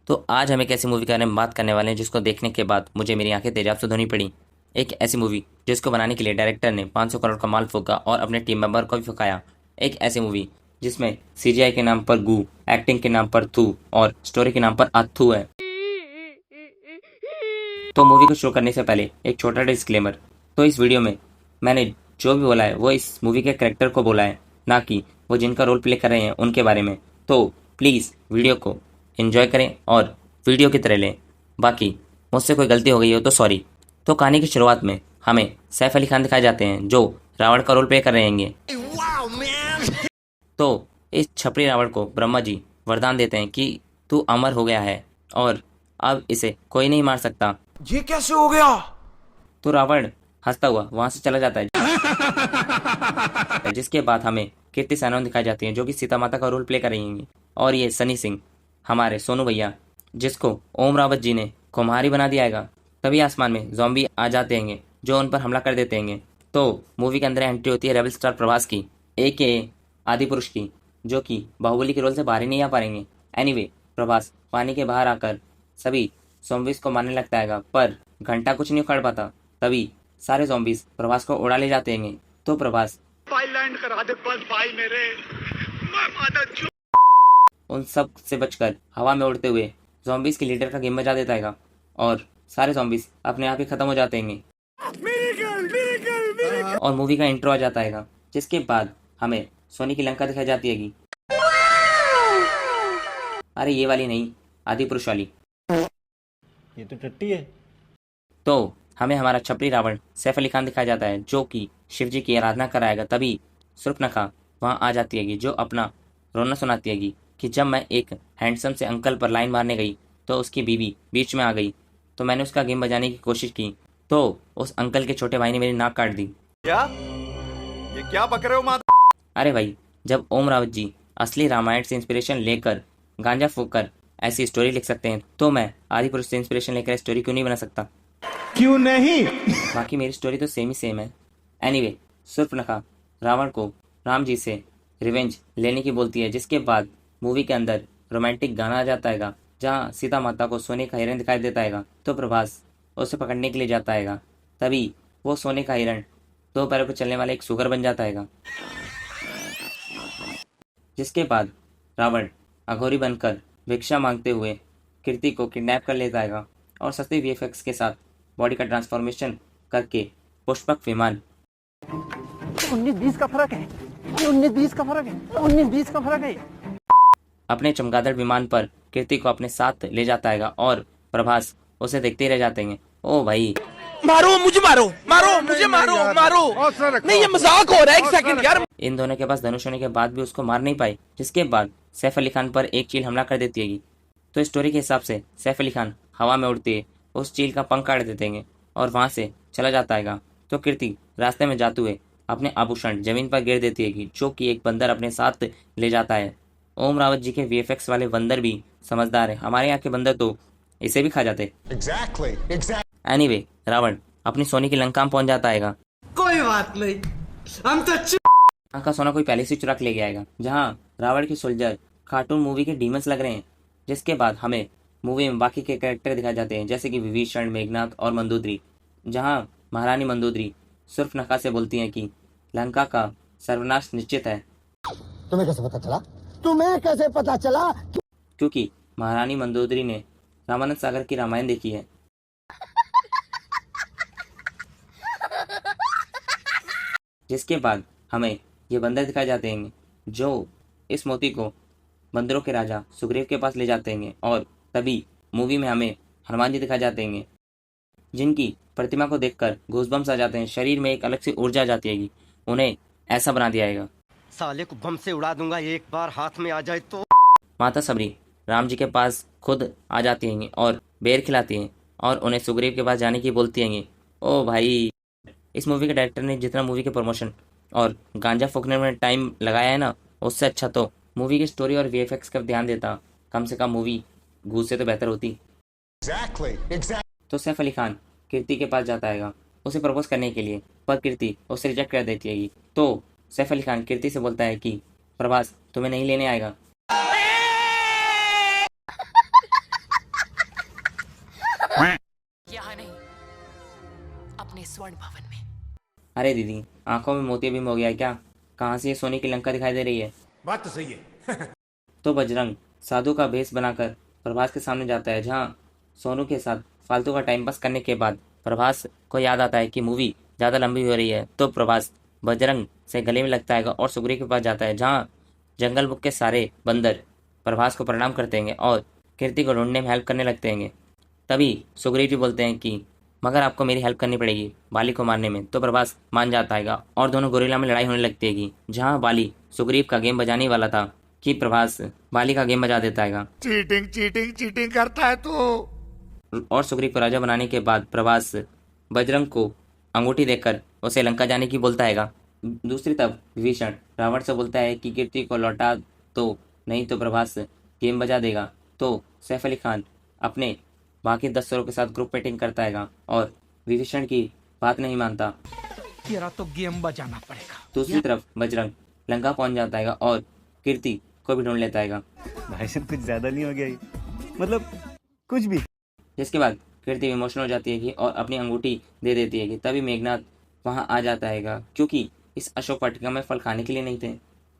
तो आज हम एक ऐसी मूवी के बारे में बात करने वाले हैं जिसको देखने के बाद मुझे मेरी आंखें तेजाब से धोनी पड़ी। एक ऐसी मूवी जिसको बनाने के लिए डायरेक्टर ने 500 करोड़ का माल फूका और अपने टीम मेंबर को भी फुकाया। एक ऐसी मूवी जिसमें सीजीआई के नाम पर गू, एक्टिंग के नाम पर थू और स्टोरी के नाम पर अथू है। तो मूवी को शुरू करने से पहले एक छोटा डिस्क्लेमर। तो इस वीडियो में मैंने जो भी बोला है वो इस मूवी के कैरेक्टर को बोला है, ना कि वो जिनका रोल प्ले कर रहे हैं उनके बारे में। तो प्लीज़ वीडियो को एंजॉय करें और वीडियो की तरह लें। बाकी मुझसे कोई गलती हो गई हो तो सॉरी। तो कहानी की शुरुआत में हमें सैफ अली खान दिखाए जाते हैं जो रावण का रोल प्ले कर रहे हैं। तो इस छपरी रावण को ब्रह्मा जी वरदान देते हैं कि तू अमर हो गया है और अब इसे कोई नहीं मार सकता। ये कैसे हो गया? तो रावण हंसता हुआ वहां से चला जाता है, जिसके बाद हमें कीर्ति सैनन दिखाई जाती है जो कि सीता माता का रोल प्ले कर रही हैं। और ये सनी सिंह हमारे सोनू भैया, जिसको ओम रावत जी ने कुम्हारी बना दिया है। तभी आसमान में ज़ॉम्बी आ जाते हैं जो उन पर हमला कर देते हैं। तो मूवी के अंदर एंट्री होती है रेबल स्टार प्रभास की, ए आदि पुरुष की, जो कि बाहुबली के रोल से बाहर ही नहीं आ पाएंगे। एनीवे, प्रभास पानी के बाहर आकर सभी ज़ॉम्बीज को मारने लगता है, पर घंटा कुछ नहीं उखाड़ पाता। तभी सारे ज़ॉम्बीज प्रभास को उड़ा ले जाते हैं। तो प्रभास लैंड करा दे बस भाई मेरे, मैं माता उन सब से बचकर हवा में उड़ते हुए ज़ॉम्बीज के लीडर का गेम बजा देता है और सारे ज़ॉम्बीज अपने आप ही खत्म हो जाते हैं। और मूवी का इंट्रो आ जाता है, जिसके बाद हमें सोनी की लंका दिखाई जाती है। अरे ये वाली नहीं, आदि पुरुष वाली। ये तो टट्टी है। तो हमें हमारा छपरी रावण सैफ अली खान दिखाया जाता है जो कि शिव जी की आराधना कराएगा। तभी सुर्पनखा वहाँ आ जाती है जो अपना रोना सुनाती है कि जब मैं एक हैंडसम से अंकल पर लाइन मारने गई तो उसकी बीवी बीच में आ गई, तो मैंने उसका गेम बजाने की कोशिश की तो उस अंकल के छोटे भाई ने मेरी नाक काट दी। क्या? ये क्या बक रहे हो माता? अरे भाई, जब ओम रावत जी असली रामायण से इंस्पिरेशन लेकर गांजा फूककर ऐसी स्टोरी लिख सकते हैं तो मैं आदि पुरुष से इंस्पिरेशन लेकर स्टोरी क्यों नहीं बना सकता? क्यों नहीं? बाकी मेरी स्टोरी तो सेम ही सेम है। एनीवे, सुर्पनखा रावण को राम जी से रिवेंज लेने की बोलती है, जिसके बाद मूवी के अंदर रोमांटिक गाना आ जाता है जहाँ सीता माता को सोने का हिरण दिखाई देता है। तो प्रभास उसे पकड़ने के लिए जाता है। तभी वो सोने का हिरण दो पैरों पर चलने वाला एक सुगर बन जाता है, जिसके बाद रावण अघोरी बनकर भिक्षा मांगते हुए कीर्ति को किडनैप कर लेता है और सस्ते वीएफएक्स के साथ बॉडी का ट्रांसफॉर्मेशन करके पुष्पक विमान 19-20 का फर्क है। ये 19-20 का फर्क है। 19-20 का फर्क है। अपने चमगादड़ विमान पर कीर्ति को अपने साथ ले जाता है और प्रभास उसे देखते ही रह जाते हैं। ओ भाई, मारो मुझे, मारो मारो मुझे, मारो मारो। नहीं, ये मजाक हो रहा है। एक सेकंड यार। इन दोनों के पास धनुष होने के बाद भी उसको मार नहीं पाई, जिसके बाद सैफ अली खान पर एक चील हमला कर देती है। तो स्टोरी के हिसाब से सैफ अली खान हवा में उड़ते उस चील का पंख काट देते हैं और वहां से चला जाता है। तो कीर्ति रास्ते में जाते हुए अपने आभूषण जमीन पर गिर देती है जो कि एक बंदर अपने साथ ले जाता है। ओम रावत जी के वीएफएक्स वाले बंदर भी समझदार है, हमारे यहाँ के बंदर तो इसे भी खा जाते। एनीवे, रावण अपनी सोने की लंका में पहुंच जाता है। कोई बात नहीं, हम तो यहाँ का सोना कोई पहले से चुरा के ले गया है, जहाँ रावण के सोल्जर कार्टून मूवी के डीमंस लग रहे हैं। जिसके बाद हमें मूवी में बाकी के कैरेक्टर दिखाए जाते हैं, जैसे कि विभीषण, मेघनाथ और मंदोदरी, जहाँ महारानी मंदोदरी सुर्पनखा से बोलती हैं कि लंका का सर्वनाश निश्चित है। तुम्हें कैसे पता चला? तुम्हें कैसे पता चला? क्योंकि महारानी मंदोदरी ने रामानंद सागर की रामायण देखी है। जिसके बाद हमें ये बंदर दिखाए जाते हैं जो इस मोती को बंदरों के राजा सुग्रीव के पास ले जाते हैं। और तभी मूवी में हमें हनुमान जी दिखाए जाते हैं, जिनकी प्रतिमा को देखकर गूज़बम्स आ जाते हैं, शरीर में एक अलग सी ऊर्जा आ जाती है। उन्हें ऐसा बना दिया जाएगा। साले को बम से उड़ा दूंगा एक बार हाथ में आ जाए तो। माता सबरी राम जी के पास खुद आ जाती हैं और बेर खिलाती हैं और उन्हें सुग्रीव के पास जाने की बोलती हैं। ओ भाई, इस मूवी के डायरेक्टर ने जितना मूवी के प्रमोशन और गांजा फूकने में टाइम लगाया है ना, उससे अच्छा तो मूवी की स्टोरी और वीएफएक्स का ध्यान देता। कम से कम मूवी घूस से तो बेहतर होती। तो सैफ अली खान कीर्ति के पास जाता है उसे प्रपोज करने के लिए, पर कीर्ति उसे रिजेक्ट कर देती है। तो सैफ अली खान कीर्ति से बोलता है कि प्रभास तुम्हें नहीं लेने आएगा। स्वर्ण भवन में। अरे दीदी, आंखों में मोतियाबिंद हो गया है क्या? कहाँ से ये सोने की लंका दिखाई दे रही है? बात तो सही है। तो बजरंग साधु का भेष बनाकर प्रभास के सामने जाता है, जहाँ सोनू के साथ फालतू का टाइम पास करने के बाद प्रभास को याद आता है कि मूवी ज़्यादा लंबी हो रही है। तो प्रभास बजरंग से गले में लगता है और सुग्रीव के पास जाता है, जहाँ जंगल बुक के सारे बंदर प्रभास को प्रणाम करते हैं और कीर्ति को ढूंढने में हेल्प करने लगते हैं। तभी सुग्रीव जी बोलते हैं कि मगर आपको मेरी हेल्प करनी पड़ेगी बाली को मारने में। तो प्रभास मान जाता है और दोनों गोरिल्ला में लड़ाई होने लगती है, जहाँ बाली सुग्रीव का गेम बजाने वाला था कि प्रभास बाली का गेम बजा देता है। चीटिंग चीटिंग चीटिंग करता है तू। और सुग्रीव को राजा बनाने के बाद प्रभास बजरंग को अंगूठी देकर उसे लंका जाने की बोलता है। दूसरी तरफ विभीषण रावण से बोलता है कि कीर्ति को लौटा तो, नहीं तो प्रभास गेम बजा देगा। तो सैफ अली खान अपने बाकी 10 के साथ ग्रुप मीटिंग करता है और विभीषण की बात नहीं मानता। तेरा तो गेम बजाना पड़ेगा। दूसरी तरफ बजरंग लंका पहुंच जाता है और कीर्ति को भी ढूंढ लेता है। भाई साहब कुछ ज्यादा नहीं हो गया ये? मतलब कुछ भी। जिसके बाद कीर्ति इमोशनल हो जाती है और अपनी अंगूठी दे देती है। तभी मेघनाथ वहां आ जाता है, क्योंकि इस अशोक वाटिका में फल खाने के लिए नहीं थे।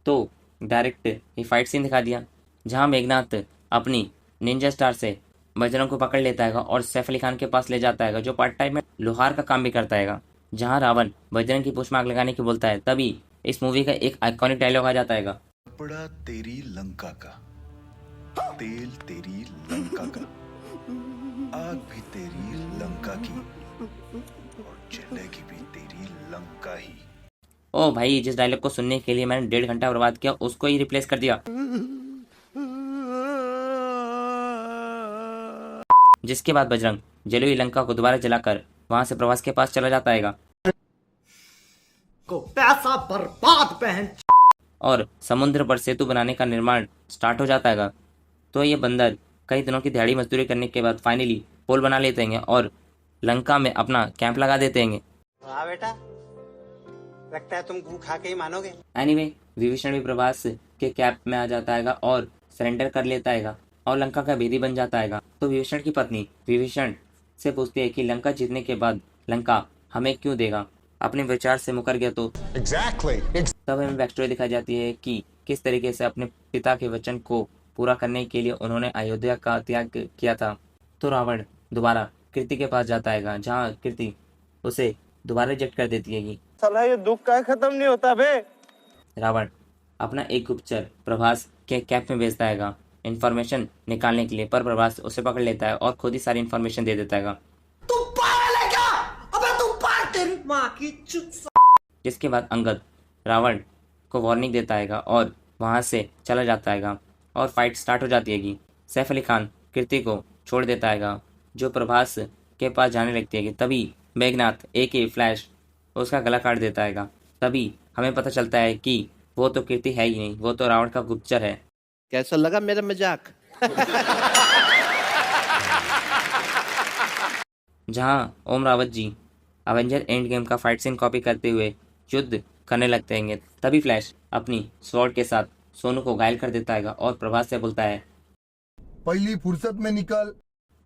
तो डायरेक्ट ये फाइट सीन दिखा दिया, जहां मेघनाथ अपनी निंजा स्टार से बजरंग को पकड़ लेता है और सैफ अली खान के पास ले जाता है, जो पार्ट टाइम में लोहार का काम भी करता है। जहां रावण बजरंग की पूंछ में आग लगाने की बोलता है, तभी इस मूवी का एक आइकॉनिक डायलॉग आ जाता है। कपड़ा तेरी लंका का, तेल तेरी लंका का, आग भी तेरी लंका की और जलेगी भी तेरी लंका ही। ओ भाई, जिस डायलॉग को सुनने के लिए मैंने 1.5 घंटा बर्बाद किया, उसको ही रिप्लेस कर दिया। जिसके बाद बजरंग जली हुई लंका को दोबारा जलाकर वहां से प्रभास के पास चला जाता है को पैसा बर्बाद पहन। और समुद्र पर सेतु बनाने का निर्माण स्टार्ट हो जाता है। तो ये बंदर कई दिनों की दिहाड़ी मजदूरी करने के बाद फाइनली पुल बना लेते हैं और लंका में अपना कैंप लगा देते हैं। वाह बेटा, लगता है तुम गू खा के ही मानोगे। एनीवे, विभीषण भी प्रभास के कैंप में आ जाता है और सरेंडर कर लेता है और लंका का भेदी बन जाता है। तो विभीषण की पत्नी विभीषण से पूछती है कि लंका जीतने के बाद लंका हमें क्यों देगा, अपने विचार से मुकर गया तो। तब हमें बैक स्टोरी दिखाई जाती है कि किस तरीके से अपने पिता के वचन को पूरा करने के लिए उन्होंने अयोध्या का त्याग किया था। तो रावण दोबारा कीर्ति के पास जाता है, जहाँ कीर्ति उसे दोबारा रिजेक्ट कर देती है। साला ये दुख का खत्म नहीं होता बे। रावण अपना एक गुप्तचर प्रभास के कैंप में भेजता है इन्फॉर्मेशन निकालने के लिए, पर प्रभास उसे पकड़ लेता है और खुद ही सारी इन्फॉर्मेशन दे देता है। तू पागल है क्या? अबे तू पागल, तेरी माँ की चुत। जिसके बाद अंगद रावण को वार्निंग देता है और वहां से चला जाता है और फाइट स्टार्ट हो जाती है। सैफ अली खान कीर्ति को छोड़ देता है, जो प्रभास के पास जाने लगती है। तभी मेघनाथ एक फ्लैश उसका गला काट देता है। तभी हमें पता चलता है कि वो तो कीर्ति है ही नहीं, वो तो रावण का गुप्तचर है। कैसा लगा मेरा मजाक? जहां ओम Rawat ji Avenger end game का फाइट सीन कॉपी करते हुए युद्ध करने लगते हैं। तभी फ्लैश अपनी स्वॉर्ड के साथ सोनू को घायल कर देता है और प्रभास से बोलता है, पहली फुर्सत में निकल।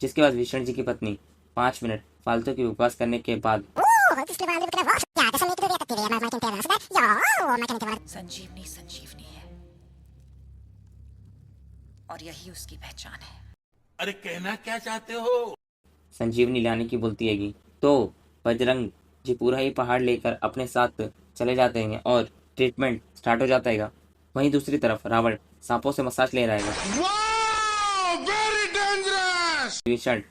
जिसके बाद विष्णु जी की पत्नी 5 मिनट फालतू की उपवास करने के बाद संजीवनी संजीवनी है और यही उसकी पहचान है। अरे कहना क्या चाहते हो? संजीवनी लाने की बोलती है। तो बजरंग जी पूरा ही पहाड़ लेकर अपने साथ चले जाते हैं और ट्रीटमेंट स्टार्ट हो जाता है। वहीं दूसरी तरफ रावण सांपों से मसाज ले रहा है। विभीषण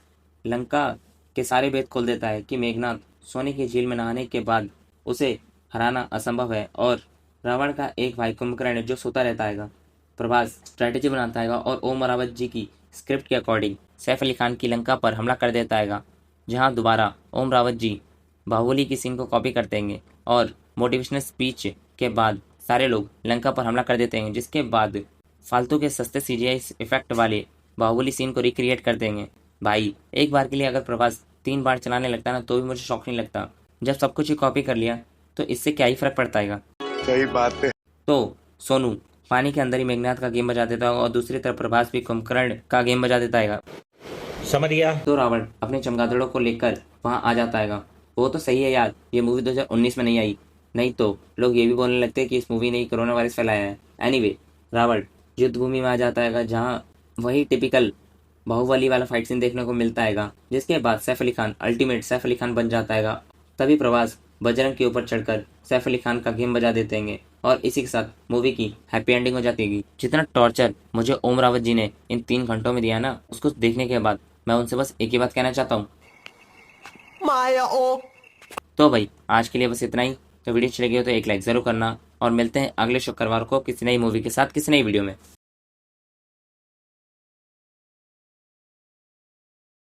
लंका के सारे भेद खोल देता है कि मेघनाथ सोने की झील में नहाने के बाद उसे हराना असंभव है और रावण का एक भाई कुंभकर्ण जो सोता रहता है। प्रभास स्ट्रेटेजी बनाता है और ओम रावत जी की स्क्रिप्ट के अकॉर्डिंग सैफ अली खान की लंका पर हमला कर देता है, जहां दोबारा ओम रावत जी बाहुबली की सीन को कॉपी करते हैं और मोटिवेशनल स्पीच के बाद सारे लोग लंका पर हमला कर देते हैं। जिसके बाद फालतू के सस्ते CGI इफेक्ट वाले बाहुबली सीन को रिक्रिएट कर देंगे। भाई, एक बार के लिए अगर प्रभास 3 बार चलाने लगता ना तो भी मुझे शौक नहीं लगता। जब सब कुछ ही कॉपी कर लिया तो इससे क्या ही फर्क पड़ता है। सही बात है। तो सोनू पानी के अंदर ही मेघनाथ का गेम बजा देता है और दूसरी तरफ प्रभास भी कुंभकर्ण का गेम बजा देता है। समझ गया। तो रावण अपने चमगादड़ों को लेकर वहां आ जाता है वो तो सही है यार, ये मूवी 2019 में नहीं आई, नहीं तो लोग ये भी बोलने लगते हैं कि इस मूवी ने ही कोरोना वायरस फैलाया है। एनीवे, रावण युद्ध भूमि में आ जाता है जहाँ वही टिपिकल बाहुबली वाला फाइट सीन देखने को मिलता है, जिसके बाद सैफ अली खान अल्टीमेट सैफ अली खान बन जाता है। तभी प्रभास बजरंग के ऊपर चढ़कर सैफ अली खान का गेम बजा देते हैं और इसी के साथ मूवी की हैप्पी एंडिंग हो जाती है। जितना टॉर्चर मुझे ओम रावत जी ने इन 3 घंटों में दिया ना, उसको देखने के बाद मैं उनसे बस एक ही बात कहना चाहता हूँ, माया ओ। तो भाई आज के लिए बस इतना ही। तो वीडियो अच्छी लगी हो तो एक लाइक जरूर करना और मिलते हैं अगले शुक्रवार को किसी नई मूवी के साथ किसी नई वीडियो में।